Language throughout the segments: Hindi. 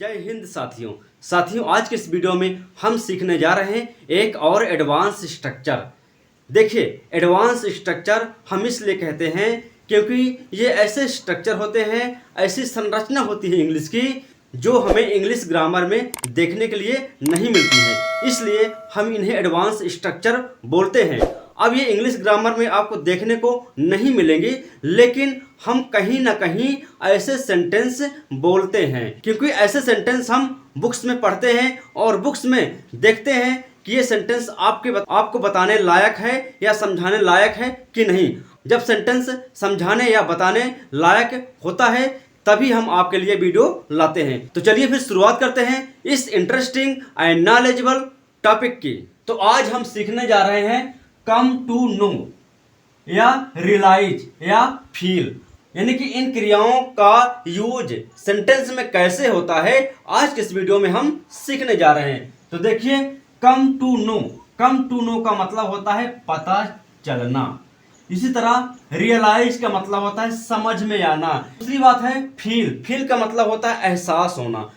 जय हिंद साथियों आज के इस वीडियो में हम सीखने जा रहे हैं एक और एडवांस स्ट्रक्चर। देखिए, एडवांस स्ट्रक्चर हम इसलिए कहते हैं क्योंकि ये ऐसे स्ट्रक्चर होते हैं, ऐसी संरचना होती है इंग्लिश की जो हमें इंग्लिश ग्रामर में देखने के लिए नहीं मिलती है, इसलिए हम इन्हें एडवांस स्ट्रक्चर बोलते हैं। अब ये इंग्लिश ग्रामर में आपको देखने को नहीं मिलेंगे, लेकिन हम कहीं ना कहीं ऐसे सेंटेंस बोलते हैं क्योंकि ऐसे सेंटेंस हम बुक्स में पढ़ते हैं और बुक्स में देखते हैं कि ये सेंटेंस आपको बताने लायक है या समझाने लायक है कि नहीं। जब सेंटेंस समझाने या बताने लायक होता है तभी हम आपके लिए वीडियो लाते हैं। तो चलिए फिर शुरुआत करते हैं इस इंटरेस्टिंग एंड नॉलेजेबल टॉपिक की। तो आज हम सीखने जा रहे हैं कम टू नो या रियलाइज या फील, यानी कि इन क्रियाओं का यूज सेंटेंस में कैसे होता है, आज के इस वीडियो में हम सीखने जा रहे हैं। तो देखिए, कम टू नो का मतलब होता है पता चलना। इसी तरह रियलाइज का मतलब होता है समझ में आना। दूसरी बात है फील का मतलब होता है एहसास होना।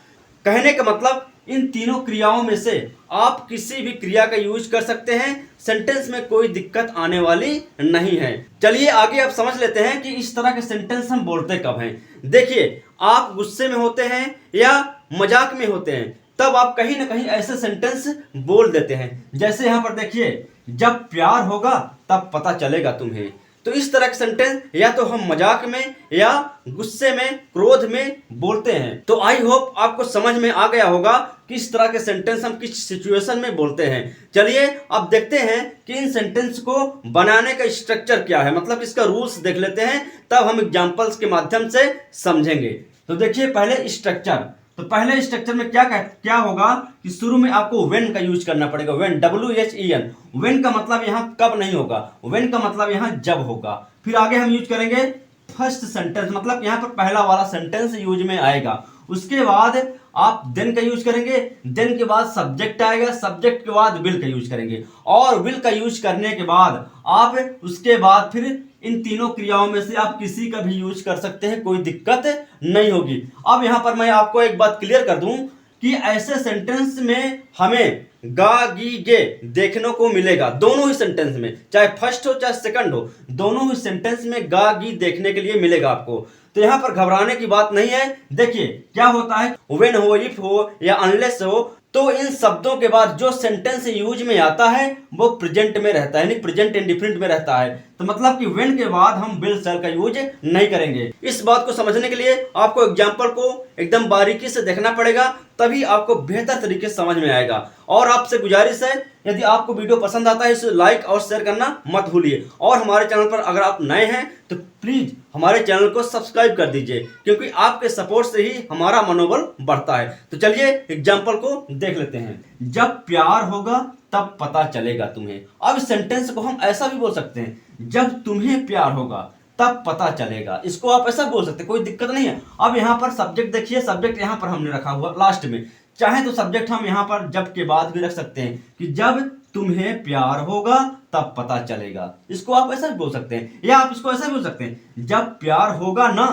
कहने का मतलब इन तीनों क्रियाओं में से आप किसी भी क्रिया का यूज कर सकते हैं, सेंटेंस में कोई दिक्कत आने वाली नहीं है। चलिए आगे आप समझ लेते हैं कि इस तरह के सेंटेंस हम बोलते कब हैं। देखिए, आप गुस्से में होते हैं या मजाक में होते हैं तब आप कहीं ना कहीं ऐसे सेंटेंस बोल देते हैं। जैसे यहां पर देखिए, जब प्यार होगा तब पता चलेगा तुम्हें। तो इस तरह के सेंटेंस या तो हम मजाक में या गुस्से में, क्रोध में बोलते हैं। तो आई होप आपको समझ में आ गया होगा कि इस तरह के सेंटेंस हम किस सिचुएशन में बोलते हैं। चलिए अब देखते हैं कि इन सेंटेंस को बनाने का स्ट्रक्चर क्या है, मतलब इसका रूल्स देख लेते हैं, तब हम एग्जांपल्स के माध्यम से समझेंगे। तो देखिए, पहले स्ट्रक्चर। तो पहले स्ट्रक्चर में क्या होगा कि शुरू में आपको व्हेन का यूज करना पड़ेगा। When, WHEN। व्हेन का मतलब यहाँ कब नहीं होगा, व्हेन का मतलब यहाँ जब होगा। फिर आगे हम यूज करेंगे फर्स्ट सेंटेंस, मतलब यहाँ पर पहला वाला सेंटेंस यूज में आएगा। उसके बाद आप देन का यूज करेंगे, देन के बाद सब्जेक्ट आएगा, सब्जेक्ट के बाद विल का यूज करेंगे, और विल का यूज करने के बाद आप उसके बाद फिर इन तीनों क्रियाओं में से आप किसी का भी यूज कर सकते हैं, कोई दिक्कत नहीं होगी। अब यहां पर मैं आपको एक बात क्लियर कर दूं कि ऐसे सेंटेंस में हमें गा गी गे देखने को मिलेगा। दोनों ही सेंटेंस में, चाहे फर्स्ट हो चाहे सेकंड हो, दोनों ही सेंटेंस में गा गी देखने के लिए मिलेगा आपको। तो यहां पर घबराने की बात नहीं है। देखिए क्या होता है, व्हेन हो, इफ हो या अनलेस हो, तो इन शब्दों के बाद जो सेंटेंस यूज में आता है वो प्रेजेंट में रहता है, यानी प्रेजेंट इंडिफिनिट में रहता है। तो मतलब कि व्हेन के बाद हम विल शैल का यूज नहीं करेंगे। इस बात को समझने के लिए आपको एग्जांपल को एकदम बारीकी से देखना पड़ेगा, तभी आपको बेहतर तरीके से समझ में आएगा। और आपसे गुजारिश है, यदि आपको वीडियो पसंद आता है इसे लाइक और शेयर करना मत भूलिए। और हमारे चैनल पर अगर आप नए हैं तो प्लीज हमारे चैनल को सब्सक्राइब कर दीजिए, क्योंकि आपके सपोर्ट से ही हमारा मनोबल बढ़ता है। तो चलिए एग्जाम्पल को देख लेते हैं। जब प्यार होगा तब पता चलेगा तुम्हें। अब सेंटेंस को हम ऐसा भी बोल सकते हैं, जब तुम्हें प्यार होगा तब पता चलेगा। इसको आप ऐसा बोल सकते हैं, कोई दिक्कत नहीं है। अब यहाँ पर सब्जेक्ट देखिए, सब्जेक्ट यहाँ पर हमने रखा हुआ लास्ट में। चाहे तो सब्जेक्ट हम यहाँ पर जब के बाद भी रख सकते हैं कि जब तुम्हें प्यार होगा तब पता चलेगा। इसको आप ऐसा भी बोल सकते हैं, या आप इसको ऐसा भी बोल सकते हैं, जब प्यार होगा ना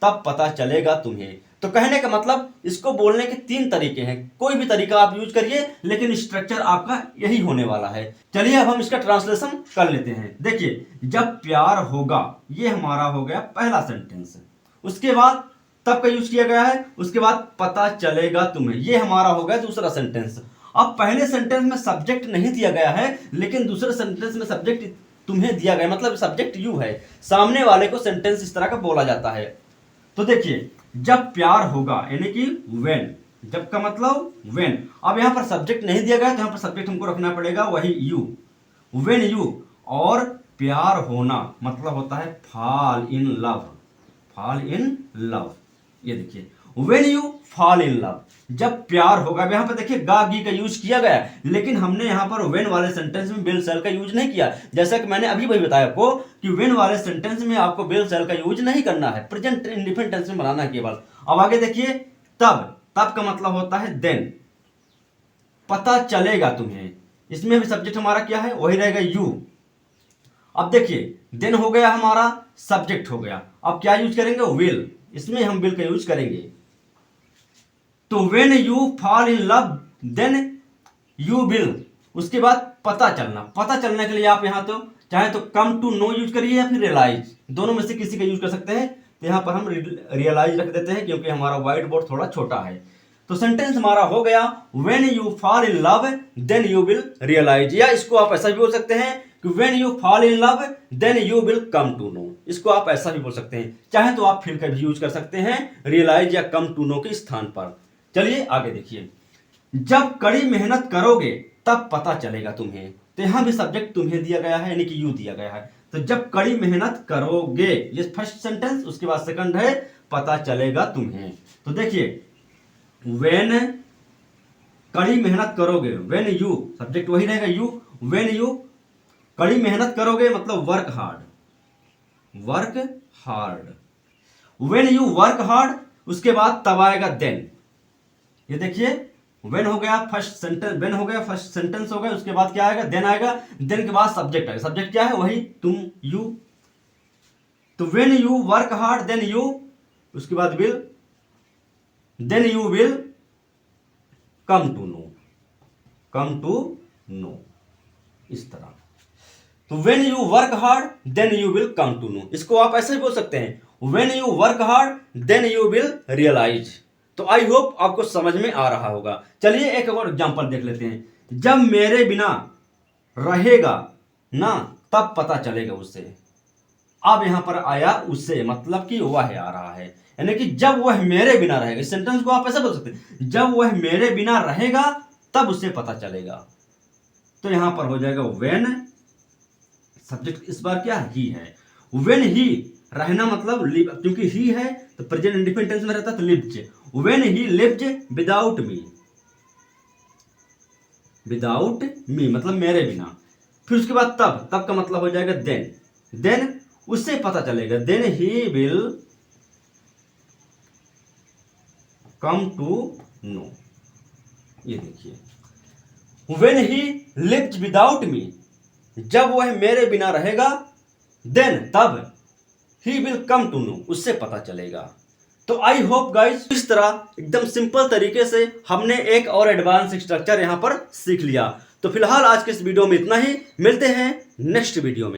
तब पता चलेगा तुम्हें। तो कहने का मतलब इसको बोलने के तीन तरीके हैं, कोई भी तरीका आप यूज करिए, लेकिन स्ट्रक्चर आपका यही होने वाला है। चलिए अब हम इसका ट्रांसलेशन कर लेते हैं। देखिए, जब प्यार होगा, ये हमारा हो गया पहला सेंटेंस। उसके बाद तब का यूज किया गया है, उसके बाद पता चलेगा तुम्हें, ये हमारा हो गया दूसरा सेंटेंस। अब पहले सेंटेंस में सब्जेक्ट नहीं दिया गया है, लेकिन दूसरे सेंटेंस में सब्जेक्ट तुम्हें दिया गया, मतलब सब्जेक्ट यू है। सामने वाले को सेंटेंस इस तरह का बोला जाता है। तो देखिए, जब प्यार होगा यानी कि व्हेन, जब का मतलब व्हेन। अब यहां पर सब्जेक्ट नहीं दिया गया तो यहां पर सब्जेक्ट हमको रखना पड़ेगा वही यू, व्हेन यू। और प्यार होना मतलब होता है fall in love, fall in love. ये देखिए, when you fall in love, जब प्यार होगा। अब यहां पर देखिए गा गी का यूज किया गया, लेकिन हमने यहां पर व्हेन वाले सेंटेंस में विल शैल का यूज नहीं किया। जैसा कि मैंने अभी वही बताया आपको कि व्हेन वाले सेंटेंस में आपको विल शैल का यूज नहीं करना है, प्रेजेंट इंडिफिनिट टेंस में बनाना है केवल। अब आगे देखिए, तब का मतलब होता है देन, पता चलेगा तुम्हें। इसमें भी सब्जेक्ट हमारा क्या है, वही रहेगा यू। अब देखिए, देन हो गया हमारा, सब्जेक्ट हो गया। अब क्या यूज करेंगे, विल। इसमें हम विल का यूज करेंगे। तो when you fall in love then you will, उसके बाद पता चलना, पता चलने के लिए आप यहाँ तो चाहे तो कम टू नो यूज करिए या फिर रियलाइज, दोनों में से किसी का यूज कर सकते हैं। तो यहाँ पर हम रियलाइज रख देते हैं क्योंकि हमारा व्हाइट बोर्ड थोड़ा छोटा है। तो सेंटेंस हमारा हो गया when you fall in love then you will realise, या इसको आप ऐसा भी बोल सकते हैं कि when you fall in love then you will come to know, इसको आप ऐसा भी बोल सकते हैं। चाहे तो आप फिर कभी यूज कर सकते हैं रियलाइज या कम टू नो के स्थान पर। चलिए आगे देखिए, जब कड़ी मेहनत करोगे तब पता चलेगा तुम्हें। तो यहां भी सब्जेक्ट तुम्हें दिया गया है, यानी कि यू दिया गया है। तो जब कड़ी मेहनत करोगे, ये फर्स्ट सेंटेंस, उसके बाद सेकंड है पता चलेगा तुम्हें। तो देखिए व्हेन कड़ी मेहनत करोगे, व्हेन यू, सब्जेक्ट वही रहेगा यू, व्हेन यू कड़ी मेहनत करोगे मतलब work hard, work hard. When you work hard, उसके बाद तब आएगा देन। ये देखिए व्हेन हो गया फर्स्ट सेंटेंस, व्हेन हो गया फर्स्ट सेंटेंस हो गया, उसके बाद क्या आएगा देन आएगा, देन के बाद सब्जेक्ट आएगा। सब्जेक्ट क्या है, वही तुम, यू। तो when you work hard then you, उसके बाद will, then you will come to know, come to know, इस तरह। तो when you work hard then you will come to know, इसको आप ऐसे ही बोल सकते हैं when you work hard then you will realise. तो आई होप आपको समझ में आ रहा होगा। चलिए एक और एग्जांपल देख लेते हैं। जब मेरे बिना रहेगा ना तब पता चलेगा उससे। अब यहां पर आया उससे, मतलब कि वह आ रहा है, यानी कि जब वह मेरे बिना रहेगा। इस सेंटेंस को आप ऐसे बोल सकते हैं, जब वह मेरे बिना रहेगा तब उसे पता चलेगा। तो यहां पर हो जाएगा व्हेन, सब्जेक्ट इस बार क्या ही है, व्हेन ही, रहना मतलब लिव, क्योंकि ही है तो प्रेजेंट इंडिफिनिट टेंस में रहता है तो lived. When he lived without me, without me मतलब मेरे बिना। फिर उसके बाद तब, तब का मतलब हो जाएगा देन, देन उससे पता चलेगा, then he will come to know. ये देखिए when he lived without me, जब वह मेरे बिना रहेगा, देन तब he will come to know, उससे पता चलेगा। तो आई होप गाइस इस तरह एकदम सिंपल तरीके से हमने एक और एडवांस स्ट्रक्चर यहां पर सीख लिया। तो फिलहाल आज के इस वीडियो में इतना ही, मिलते हैं नेक्स्ट वीडियो में।